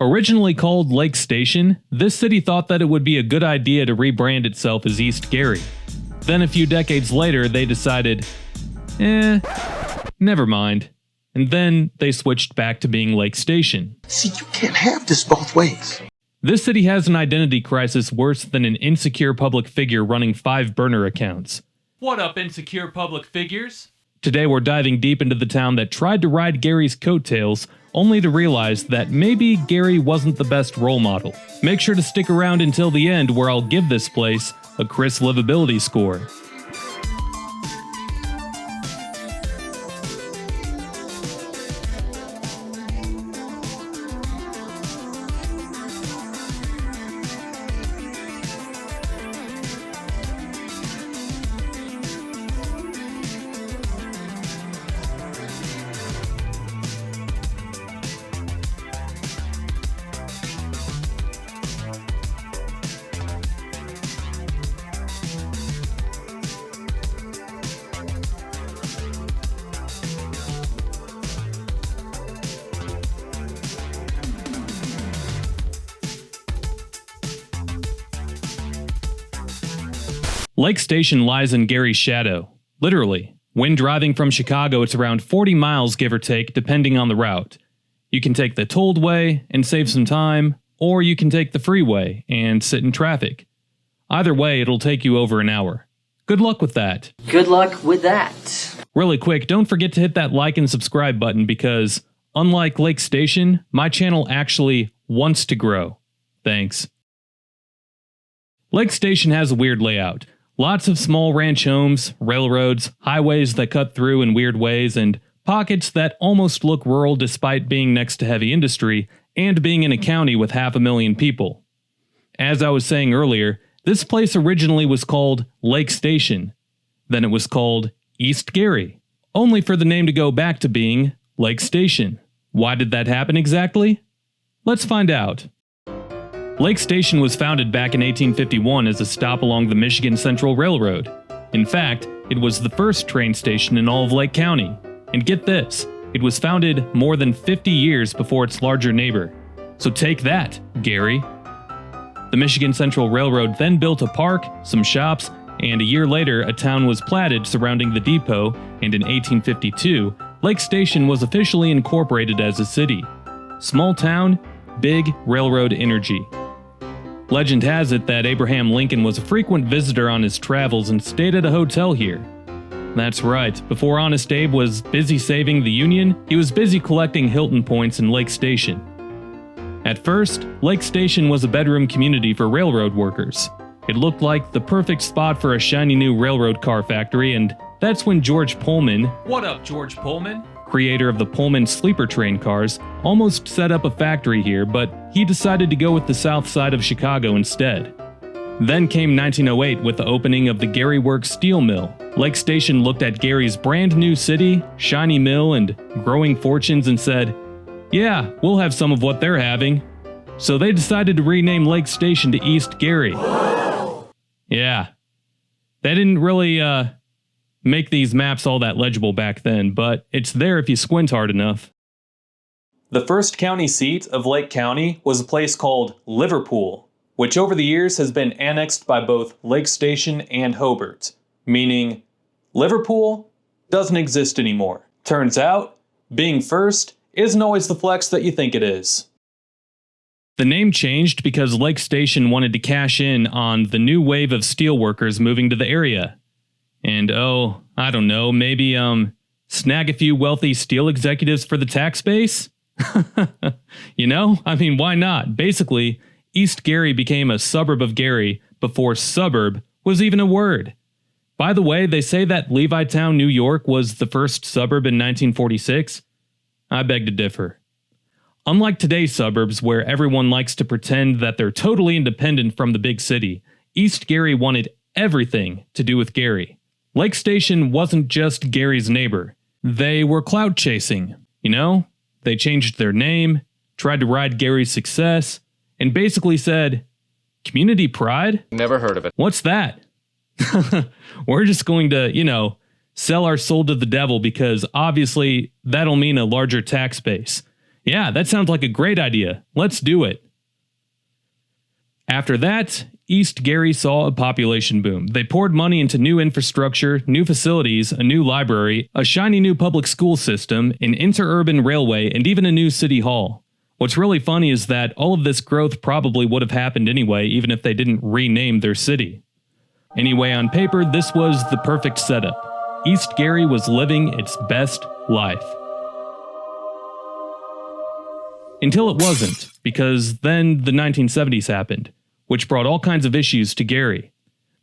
Originally called Lake Station, this city thought that it would be a good idea to rebrand itself as East Gary. Then a few decades later, they decided, never mind. And then they switched back to being Lake Station. See, you can't have this both ways. This city has an identity crisis worse than an insecure public figure running 5 burner accounts. What up, insecure public figures? Today we're diving deep into the town that tried to ride Gary's coattails, only to realize that maybe Gary wasn't the best role model. Make sure to stick around until the end, where I'll give this place a Chris Livability Score. Lake Station lies in Gary's shadow, literally. When driving from Chicago, it's around 40 miles, give or take, depending on the route. You can take the tolled way and save some time, or you can take the freeway and sit in traffic. Either way, it'll take you over an hour. Good luck with that. Good luck with that. Really quick, don't forget to hit that like and subscribe button because, unlike Lake Station, my channel actually wants to grow. Thanks. Lake Station has a weird layout. Lots of small ranch homes, railroads, highways that cut through in weird ways, and pockets that almost look rural despite being next to heavy industry and being in a county with 500,000 people. As I was saying earlier, this place originally was called Lake Station. Then it was called East Gary, only for the name to go back to being Lake Station. Why did that happen exactly? Let's find out. Lake Station was founded back in 1851 as a stop along the Michigan Central Railroad. In fact, it was the first train station in all of Lake County. And get this, it was founded more than 50 years before its larger neighbor. So take that, Gary. The Michigan Central Railroad then built a park, some shops, and a year later a town was platted surrounding the depot, and in 1852, Lake Station was officially incorporated as a city. Small town, big railroad energy. Legend has it that Abraham Lincoln was a frequent visitor on his travels and stayed at a hotel here. That's right, before Honest Abe was busy saving the Union, he was busy collecting Hilton points in Lake Station. At first, Lake Station was a bedroom community for railroad workers. It looked like the perfect spot for a shiny new railroad car factory, and that's when George Pullman, what up George Pullman, creator of the Pullman sleeper train cars, almost set up a factory here, but he decided to go with the south side of Chicago instead. Then came 1908 with the opening of the Gary Works steel mill. Lake Station looked at Gary's brand new city, shiny mill, and growing fortunes and said, yeah, we'll have some of what they're having. So they decided to rename Lake Station to East Gary. Yeah. They didn't really, make these maps all that legible back then, but it's there if you squint hard enough. The first county seat of Lake County was a place called Liverpool, which over the years has been annexed by both Lake Station and Hobart, meaning Liverpool doesn't exist anymore. Turns out, being first isn't always the flex that you think it is. The name changed because Lake Station wanted to cash in on the new wave of steelworkers moving to the area. And I don't know, maybe snag a few wealthy steel executives for the tax base? You know, I mean, why not? Basically, East Gary became a suburb of Gary before suburb was even a word. By the way, they say that Levittown, New York was the first suburb in 1946. I beg to differ. Unlike today's suburbs, where everyone likes to pretend that they're totally independent from the big city, East Gary wanted everything to do with Gary. Lake Station wasn't just Gary's neighbor. They were clout chasing. You know, they changed their name, tried to ride Gary's success, and basically said, community pride? Never heard of it. What's that? We're just going to, sell our soul to the devil because obviously that'll mean a larger tax base. Yeah, that sounds like a great idea. Let's do it. After that, East Gary saw a population boom. They poured money into new infrastructure, new facilities, a new library, a shiny new public school system, an interurban railway, and even a new city hall. What's really funny is that all of this growth probably would have happened anyway, even if they didn't rename their city. Anyway, on paper, this was the perfect setup. East Gary was living its best life. Until it wasn't, because then the 1970s happened, which brought all kinds of issues to Gary.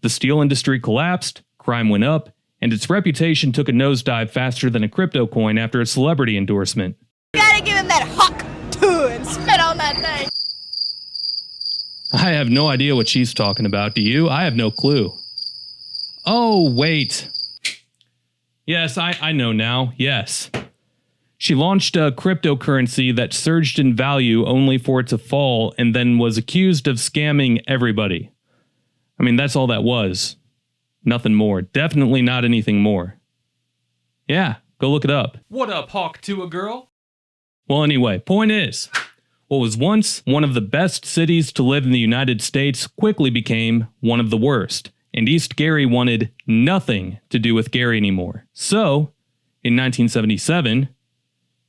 The steel industry collapsed, crime went up, and its reputation took a nosedive faster than a crypto coin after a celebrity endorsement. You gotta give him that hawk too and spit on that thing. I have no idea what she's talking about, do you? I have no clue. Oh, wait. Yes, I know now, yes. She launched a cryptocurrency that surged in value only for it to fall and then was accused of scamming everybody. I mean, that's all that was. Nothing more. Definitely not anything more. Yeah, go look it up. What up, Hawk to a girl? Well, anyway, point is, what was once one of the best cities to live in the United States quickly became one of the worst, and East Gary wanted nothing to do with Gary anymore. So, in 1977,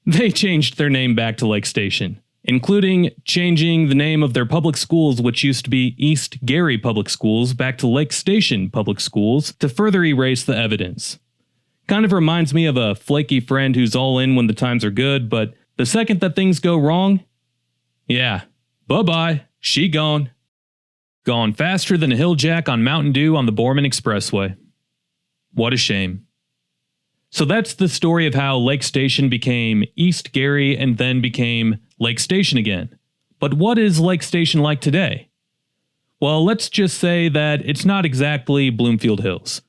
they changed their name back to Lake Station, including changing the name of their public schools, which used to be East Gary Public Schools, back to Lake Station Public Schools to further erase the evidence. Kind of reminds me of a flaky friend who's all in when the times are good, but the second that things go wrong, yeah, bye-bye, she gone. Gone faster than a hill jack on Mountain Dew on the Borman Expressway. What a shame. So that's the story of how Lake Station became East Gary and then became Lake Station again. But what is Lake Station like today? Well, let's just say that it's not exactly Bloomfield Hills.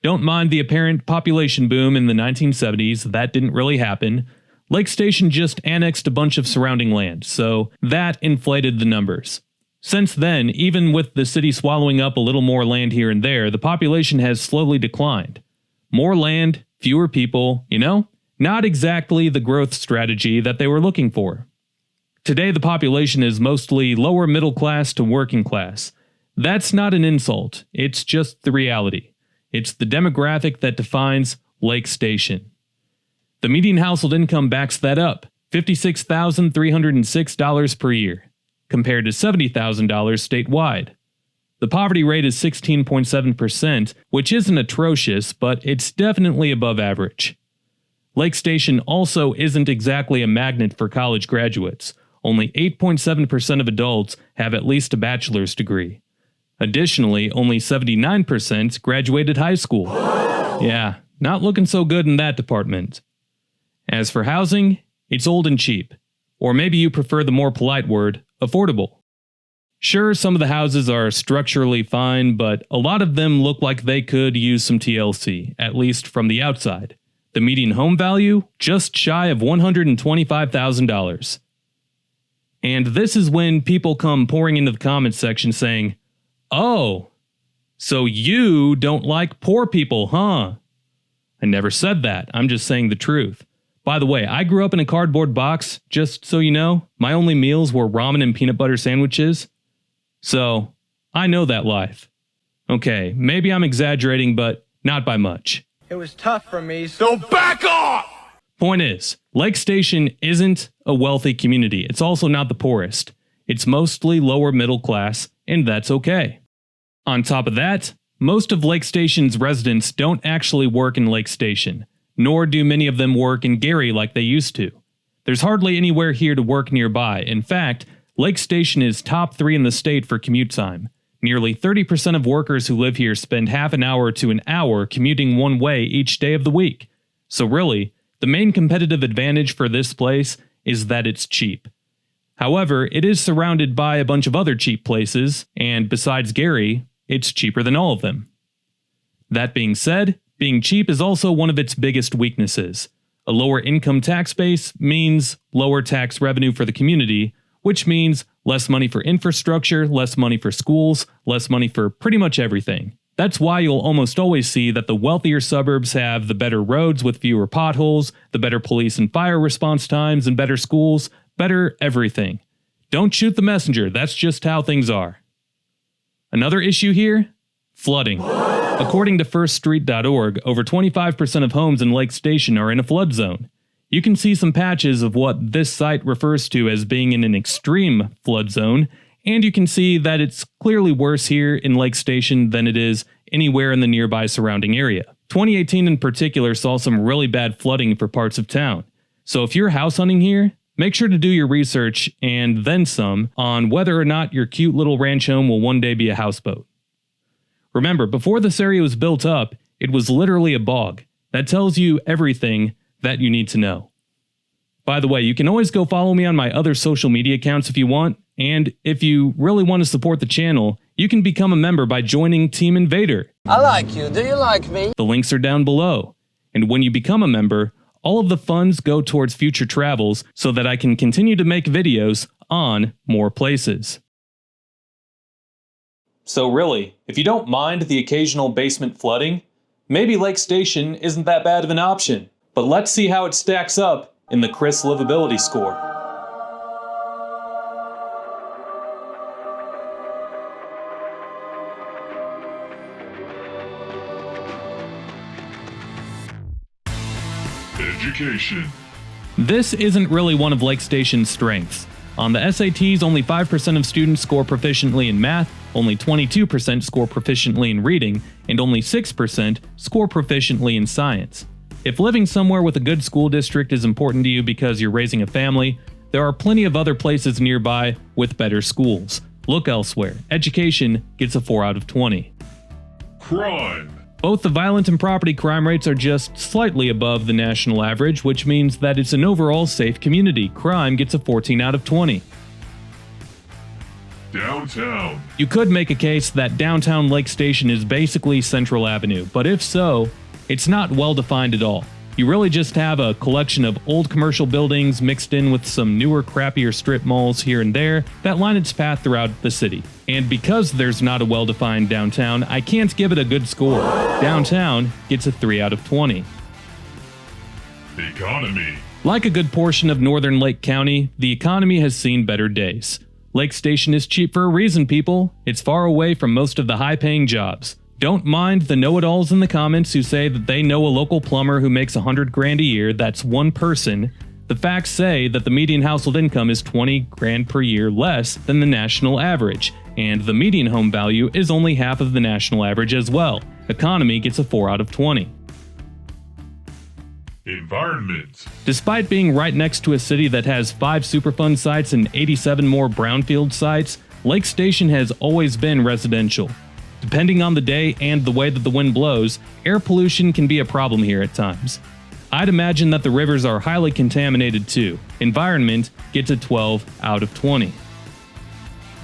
Don't mind the apparent population boom in the 1970s, that didn't really happen. Lake Station just annexed a bunch of surrounding land, so that inflated the numbers. Since then, even with the city swallowing up a little more land here and there, the population has slowly declined. More land, fewer people, not exactly the growth strategy that they were looking for. Today, the population is mostly lower middle class to working class. That's not an insult, it's just the reality. It's the demographic that defines Lake Station. The median household income backs that up, $56,306 per year, compared to $70,000 statewide. The poverty rate is 16.7%, which isn't atrocious, but it's definitely above average. Lake Station also isn't exactly a magnet for college graduates. Only 8.7% of adults have at least a bachelor's degree. Additionally, only 79% graduated high school. Yeah, not looking so good in that department. As for housing, it's old and cheap. Or maybe you prefer the more polite word, affordable. Sure, some of the houses are structurally fine, but a lot of them look like they could use some TLC, at least from the outside. The median home value, just shy of $125,000. And this is when people come pouring into the comments section saying, "Oh, so you don't like poor people, huh?" I never said that, I'm just saying the truth. By the way, I grew up in a cardboard box, just so you know. My only meals were ramen and peanut butter sandwiches. So, I know that life. Okay, maybe I'm exaggerating, but not by much. It was tough for me, so back off! Point is, Lake Station isn't a wealthy community. It's also not the poorest. It's mostly lower middle class, and that's okay. On top of that, most of Lake Station's residents don't actually work in Lake Station, nor do many of them work in Gary like they used to. There's hardly anywhere here to work nearby. In fact, Lake Station is top 3 in the state for commute time. Nearly 30% of workers who live here spend half an hour to an hour commuting one way each day of the week. So really, the main competitive advantage for this place is that it's cheap. However, it is surrounded by a bunch of other cheap places, and besides Gary, it's cheaper than all of them. That being said, being cheap is also one of its biggest weaknesses. A lower income tax base means lower tax revenue for the community, which means less money for infrastructure, less money for schools, less money for pretty much everything. That's why you'll almost always see that the wealthier suburbs have the better roads with fewer potholes, the better police and fire response times and better schools, better everything. Don't shoot the messenger, that's just how things are. Another issue here? Flooding. According to firststreet.org, over 25% of homes in Lake Station are in a flood zone. You can see some patches of what this site refers to as being in an extreme flood zone, and you can see that it's clearly worse here in Lake Station than it is anywhere in the nearby surrounding area. 2018 in particular saw some really bad flooding for parts of town. So if you're house hunting here, make sure to do your research and then some on whether or not your cute little ranch home will one day be a houseboat. Remember, before this area was built up, it was literally a bog. That tells you everything that you need to know. By the way, you can always go follow me on my other social media accounts if you want, and if you really want to support the channel, you can become a member by joining Team Invader. I like you. Do you like me? The links are down below. And when you become a member, all of the funds go towards future travels so that I can continue to make videos on more places. So really, if you don't mind the occasional basement flooding, maybe Lake Station isn't that bad of an option. But let's see how it stacks up in the Chris Livability Score. Education. This isn't really one of Lake Station's strengths. On the SATs, only 5% of students score proficiently in math, only 22% score proficiently in reading, and only 6% score proficiently in science. If living somewhere with a good school district is important to you because you're raising a family, there are plenty of other places nearby with better schools. Look elsewhere. Education gets a 4 out of 20. Crime. Both the violent and property crime rates are just slightly above the national average, which means that it's an overall safe community. Crime gets a 14 out of 20. Downtown. You could make a case that downtown Lake Station is basically Central Avenue, but if so, it's not well defined at all. You really just have a collection of old commercial buildings mixed in with some newer, crappier strip malls here and there that line its path throughout the city. And because there's not a well-defined downtown, I can't give it a good score. Downtown gets a 3 out of 20. Economy. Like a good portion of northern Lake County, the economy has seen better days. Lake Station is cheap for a reason, people. It's far away from most of the high-paying jobs. Don't mind the know-it-alls in the comments who say that they know a local plumber who makes $100,000 a year. That's one person. The facts say that the median household income is $20,000 per year less than the national average, and the median home value is only half of the national average as well. Economy gets a 4 out of 20. Environment. Despite being right next to a city that has 5 Superfund sites and 87 more brownfield sites, Lake Station has always been residential. Depending on the day and the way that the wind blows, air pollution can be a problem here at times. I'd imagine that the rivers are highly contaminated too. Environment gets a 12 out of 20.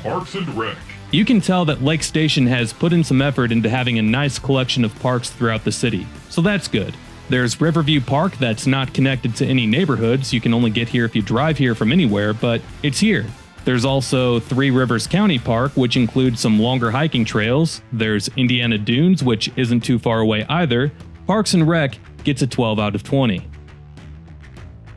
Parks and Rec. You can tell that Lake Station has put in some effort into having a nice collection of parks throughout the city, so that's good. There's Riverview Park that's not connected to any neighborhoods. You can only get here if you drive here from anywhere, but it's here. There's also Three Rivers County Park, which includes some longer hiking trails. There's Indiana Dunes, which isn't too far away either. Parks and Rec gets a 12 out of 20.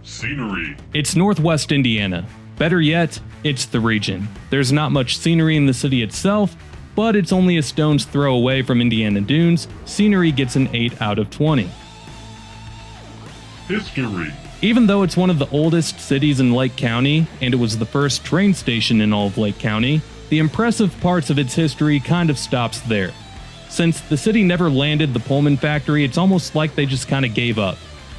Scenery. It's Northwest Indiana. Better yet, it's the region. There's not much scenery in the city itself, but it's only a stone's throw away from Indiana Dunes. Scenery gets an 8 out of 20. History. Even though it's one of the oldest cities in Lake County, and it was the first train station in all of Lake County, the impressive parts of its history kind of stops there. Since the city never landed the Pullman factory, it's almost like they just kind of gave up.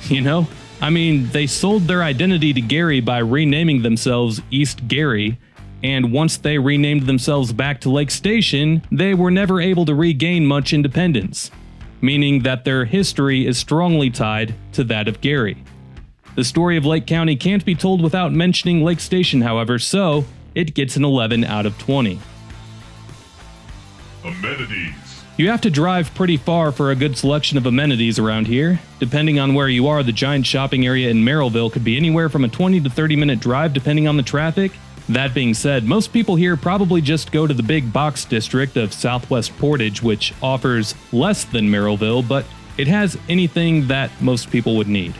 You know? I mean, they sold their identity to Gary by renaming themselves East Gary, and once they renamed themselves back to Lake Station, they were never able to regain much independence, meaning that their history is strongly tied to that of Gary. The story of Lake County can't be told without mentioning Lake Station, however, so it gets an 11 out of 20. Amenities. You have to drive pretty far for a good selection of amenities around here. Depending on where you are, the giant shopping area in Merrillville could be anywhere from a 20 to 30 minute drive depending on the traffic. That being said, most people here probably just go to the big box district of Southwest Portage, which offers less than Merrillville, but it has anything that most people would need.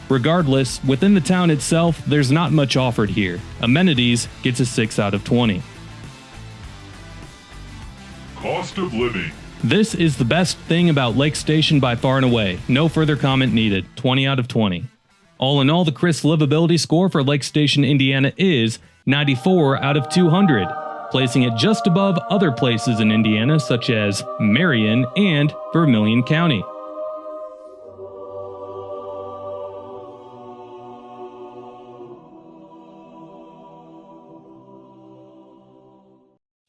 Regardless, within the town itself, there's not much offered here. Amenities gets a 6 out of 20. Cost of living. This is the best thing about Lake Station by far and away. No further comment needed. 20 out of 20. All in all, the Chris Livability Score for Lake Station, Indiana is 94 out of 200, placing it just above other places in Indiana such as Marion and Vermilion County.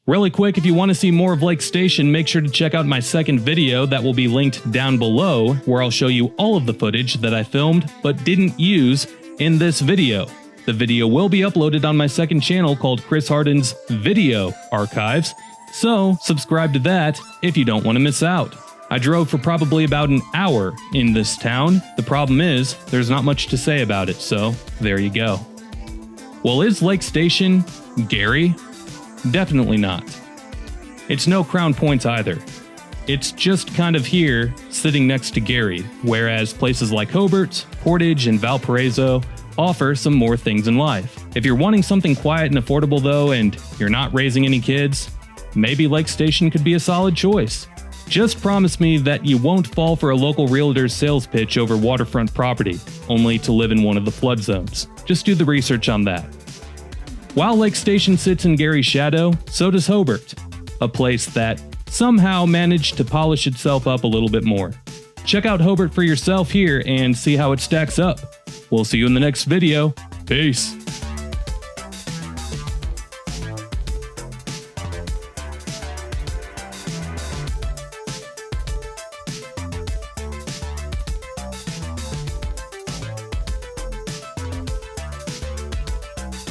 Really quick, if you want to see more of Lake Station, make sure to check out my second video that will be linked down below, where I'll show you all of the footage that I filmed but didn't use in this video. The video will be uploaded on my second channel called Chris Harden's Video Archives, so subscribe to that if you don't want to miss out. I drove for probably about an hour in this town. The problem is, there's not much to say about it, so there you go. Well, is Lake Station Gary? Definitely not. It's no Crown Points either. It's just kind of here, sitting next to Gary, whereas places like Hobart, Portage, and Valparaiso offer some more things in life. If you're wanting something quiet and affordable though, and you're not raising any kids, maybe Lake Station could be a solid choice. Just promise me that you won't fall for a local realtor's sales pitch over waterfront property, only to live in one of the flood zones. Just do the research on that. While Lake Station sits in Gary's shadow, so does Hobart, a place that somehow managed to polish itself up a little bit more. Check out Hobart for yourself here and see how it stacks up. We'll see you in the next video. Peace.